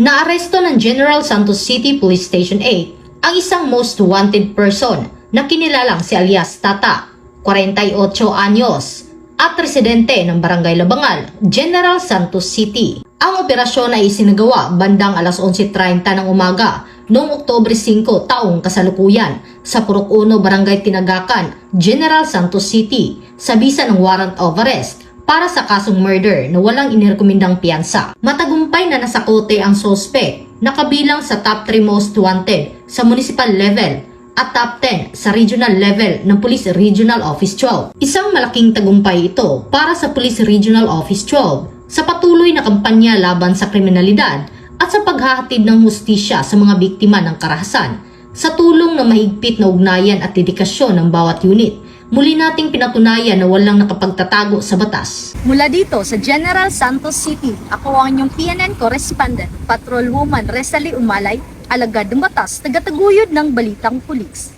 Naaresto ng General Santos City Police Station 8 ang isang most wanted person na kinilalang si alias Tata, 48 anyos, at residente ng Barangay Labangal, General Santos City. Ang operasyon ay isinagawa bandang alas 11:30 ng umaga noong Oktubre 5 taong kasalukuyan sa Purok 1 Barangay Tinagakan, General Santos City sa bisa ng warrant of arrest para sa kasong murder na walang inirekomendang piyansa. Matagumpay na nasakote ang suspect na kabilang sa top 3 most wanted sa municipal level at top 10 sa regional level ng Police Regional Office 12. Isang malaking tagumpay ito para sa Police Regional Office 12 sa patuloy na kampanya laban sa kriminalidad at sa paghahatid ng hustisya sa mga biktima ng karahasan. Sa tulong ng mahigpit na ugnayan at dedikasyon ng bawat unit, muli nating pinatunayan na walang nakapagtatago sa batas. Mula dito sa General Santos City, ako ang inyong PNN correspondent, Patrolwoman Resalie Umalay, alagad ng batas, tagataguyod ng Balitang Pulis.